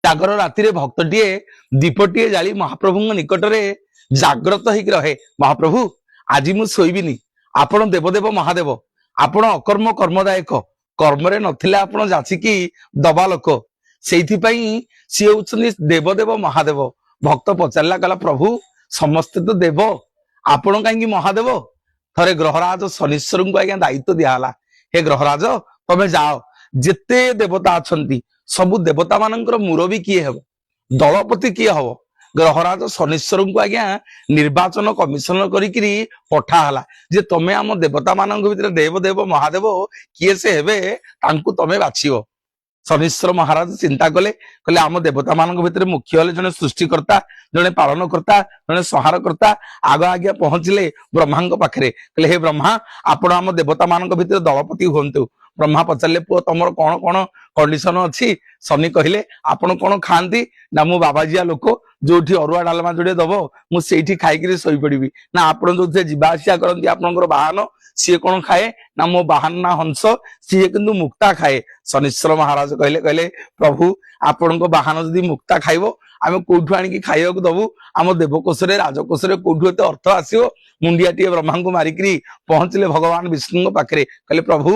ଜାଗର ରାତିରେ ଭକ୍ତଟିଏ ଦୀପଟିଏ ଜାଳି ମହାପ୍ରଭୁଙ୍କ ନିକଟରେ ଜାଗ୍ରତ ହେଇକି ରହେ। ମହାପ୍ରଭୁ ଆଜି ମୁଁ ଶୋଇବିନି, ଆପଣ ଦେବଦେବ ମହାଦେବ, ଆପଣ ଅକର୍ମ କର୍ମଦାୟକ, କର୍ମରେ ନଥିଲେ ଆପଣ ଯାଚିକି ଦବା ଲୋକ, ସେଇଥିପାଇଁ ସିଏ ହଉଛନ୍ତି ଦେବଦେବ ମହାଦେବ। ଭକ୍ତ ପଚାରିଲା, କହିଲା ପ୍ରଭୁ ସମସ୍ତେ ତ ଦେବ, ଆପଣ କାହିଁକି ମହାଦେବ? ଥରେ ଗ୍ରହରାଜ ଶନୀଶ୍ୱରଙ୍କୁ ଆଜ୍ଞା ଦାୟିତ୍ୱ ଦିଆହେଲା, ହେ ଗ୍ରହରାଜ ତମେ ଯାଅ, ଯେତେ ଦେବତା ଅଛନ୍ତି ସବୁ ଦେବତା ମାନଙ୍କର ମୁରବୀ କିଏ ହେବ, ଦଳପତି କିଏ ହବ? ଗ୍ରହରାଜ ଶନୀଶ୍ୱରଙ୍କୁ ଆଜ୍ଞା ନିର୍ବାଚନ କମିଶନ କରିକିରି ପଠା ହେଲା ଯେ ତମେ ଆମ ଦେବତା ମାନଙ୍କ ଭିତରେ ଦେବଦେବ ମହାଦେବ କିଏ ସେ ହେବେ, ତାଙ୍କୁ ତମେ ବାଛିବ। ଶନୀଶ୍ୱର ମହାରାଜ ଚିନ୍ତା କଲେ, କହିଲେ ଆମ ଦେବତା ମାନଙ୍କ ଭିତରେ ମୁଖ୍ୟ ହେଲେ ଜଣେ ସୃଷ୍ଟିକର୍ତ୍ତା, ଜଣେ ପାଳନକର୍ତ୍ତା, ଜଣେ ସଂହାରକର୍ତ୍ତା। ଆଗ ଆଜ୍ଞା ପହଞ୍ଚିଲେ ବ୍ରହ୍ମାଙ୍କ ପାଖରେ, କହିଲେ ହେ ବ୍ରହ୍ମା, ଆପଣ ଆମ ଦେବତା ମାନଙ୍କ ଭିତରେ ଦଳପତି ହୁଅନ୍ତୁ। ବ୍ରହ୍ମା ପଚାରିଲେ, ପୁଅ ତମର କଣ କଣ କଣ୍ଡିସନ ଅଛି? ଶନି କହିଲେ, ଆପଣ କଣ ଖାଆନ୍ତି? ନା ମୁଁ ବାବାଜିଆ ଲୋକ, ଯୋଉଠି ଅରୁଆ ଡାଲମା ଯୋଡେ ଦବ ମୁଁ ସେଇଠି ଖାଇକିରି ଶୋଇପଡିବି। ନା ଆପଣ ଯୋଉଥିରେ ଯିବା ଆସିବା କରନ୍ତି ଆପଣଙ୍କର ବାହନ, ସିଏ କଣ ଖାଏ? ନା ମୋ ବାହନ ନା ହଂସ, ସିଏ କିନ୍ତୁ ମୁକ୍ତା ଖାଏ। ଶନୀଶ୍ୱର ମହାରାଜ କହିଲେ ପ୍ରଭୁ ଆପଣଙ୍କ ବାହନ ଯଦି ମୁକ୍ତା ଖାଇବ ଆମେ କୋଉଠୁ ଆଣିକି ଖାଇବାକୁ ଦବୁ? ଆମ ଦେବକୋଷରେ ରାଜକୋଷରେ କୋଉଠୁ ଏତେ ଅର୍ଥ ଆସିବ? ମୁଣ୍ଡିଆଟିଏ ବ୍ରହ୍ମାଙ୍କୁ ମାରିକିରି ପହଞ୍ଚିଲେ ଭଗବାନ ବିଷ୍ଣୁଙ୍କ ପାଖରେ, କହିଲେ ପ୍ରଭୁ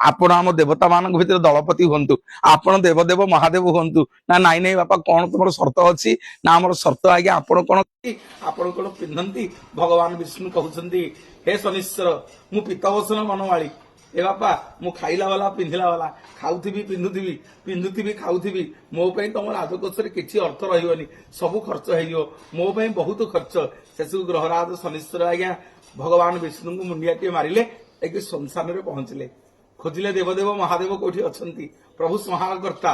ଆପଣ ଆମ ଦେବତା ମାନଙ୍କ ଭିତରେ ଦଳପତି ହୁଅନ୍ତୁ, ଆପଣ ଦେବଦେବ ମହାଦେବ ହୁଅନ୍ତୁ। ନା ନାଇଁ ନାଇଁ ବାପା, କଣ ତମର ସର୍ତ୍ତ ଅଛି? ନା ଆମର ସର୍ତ୍ତ ଆଜ୍ଞା ଆପଣ କଣ ପିନ୍ଧନ୍ତି? ଭଗବାନ ବିଷ୍ଣୁ କହୁଛନ୍ତି, ହେ ଶନୀଶ୍ୱର ମୁଁ ପିତବସନ ମନମାଳି, ଏ ବାପା ମୁଁ ଖାଇଲା ବାଲା ପିନ୍ଧିଲା ବାଲା, ଖାଉଥିବି ପିନ୍ଧୁଥିବି ଖାଉଥିବି, ମୋ ପାଇଁ ତମ ରାଜକୋଷରେ କିଛି ଅର୍ଥ ରହିବନି, ସବୁ ଖର୍ଚ୍ଚ ହେଇଯିବ, ମୋ ପାଇଁ ବହୁତ ଖର୍ଚ୍ଚ। ଶେଷକୁ ଗ୍ରହରାଜ ଶନୀଶ୍ୱର ଆଜ୍ଞା ଭଗବାନ ବିଷ୍ଣୁଙ୍କୁ ମୁଣ୍ଡିଆଟିଏ ମାରିଲେ, ଯାଇକି ଶ୍ମଶାନରେ ପହଞ୍ଚିଲେ। ଖୋଜିଲେ ଦେବଦେବ ମହାଦେବ କୋଉଠି ଅଛନ୍ତି। ପ୍ରଭୁ ସଂହାରକର୍ତ୍ତା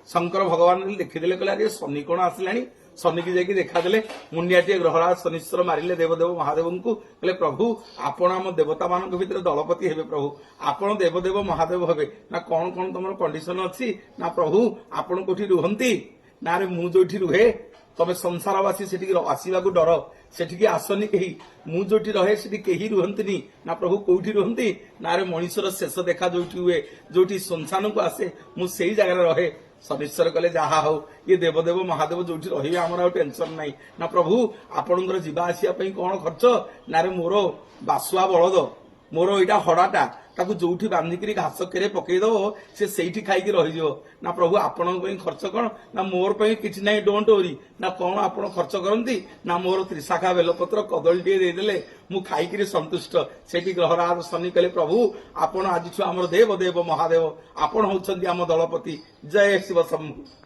ଶଙ୍କର ଭଗବାନ ଦେଖିଦେଲେ, କହିଲେ ଆରେ ଶନି କଣ ଆସିଲାଣି? ଶନିକି ଯାଇକି ଦେଖାଦେଲେ, ମୁଣ୍ଡିଆଟିଏ ଗ୍ରହରାଜ ଶନୀଶ୍ୱର ମାରିଲେ ଦେବଦେବ ମହାଦେବଙ୍କୁ, କହିଲେ ପ୍ରଭୁ ଆପଣ ଆମ ଦେବତା ମାନଙ୍କ ଭିତରେ ଦଳପତି ହେବେ, ପ୍ରଭୁ ଆପଣ ଦେବଦେବ ମହାଦେବ ହେବେ। ନା କଣ କଣ ତମର କଣ୍ଡିସନ ଅଛି? ନା ପ୍ରଭୁ ଆପଣ କୋଉଠି ରୁହନ୍ତି? ନା ରେ ମୁଁ ଯୋଉଠି ରୁହେ ତମେ ସଂସାରବାସୀ ସେଠିକି ଆସିବାକୁ ଡର, ସେଠିକି ଆସନି କେହି, ମୁଁ ଯୋଉଠି ରହେ ସେଠି କେହି ରୁହନ୍ତିନି। ନା ପ୍ରଭୁ କୋଉଠି ରୁହନ୍ତି? ନା ରେ ମଣିଷର ଶେଷ ଦେଖା ଯୋଉଠି ହୁଏ, ଯୋଉଠି ଶ୍ମଶାନକୁ ଆସେ, ମୁଁ ସେଇ ଜାଗାରେ ରହେ। ଶନୀଶ୍ୱର କହିଲେ ଯାହା ହଉ, ଇଏ ଦେବଦେବ ମହାଦେବ ଯୋଉଠି ରହିବେ ଆମର ଆଉ ଟେନସନ ନାହିଁ। ନା ପ୍ରଭୁ ଆପଣଙ୍କର ଯିବା ଆସିବା ପାଇଁ କଣ ଖର୍ଚ୍ଚ? ନା ରେ ମୋର ବାସୁଆ ବଳଦ, ମୋର ଏଇଟା ହଡାଟା, ତାକୁ ଯୋଉଠି ବାନ୍ଧିକିରି ଘାସ କେରେ ପକେଇଦବ ସେ ସେଇଠି ଖାଇକି ରହିଯିବ। ନା ପ୍ରଭୁ ଆପଣଙ୍କ ପାଇଁ ଖର୍ଚ୍ଚ କଣ? ନା ମୋର ପାଇଁ କିଛି ନାହିଁ, ଡୋଣ୍ଟ ଓରି। ନା କଣ ଆପଣ ଖର୍ଚ୍ଚ କରନ୍ତି? ନା ମୋର ତ୍ରିଶାଖା ବେଲପତ୍ର କଦଳୀଟିଏ ଦେଇଦେଲେ ମୁଁ ଖାଇକିରି ସନ୍ତୁଷ୍ଟ। ସେଠି ଗ୍ରହରାଜ ଶନି କହିଲେ, ପ୍ରଭୁ ଆପଣ ଆଜିଠୁ ଆମର ଦେବଦେବ ମହାଦେବ, ଆପଣ ହଉଛନ୍ତି ଆମ ଦଳପତି। ଜୟ ଶିବ ଶମ୍ଭୁ।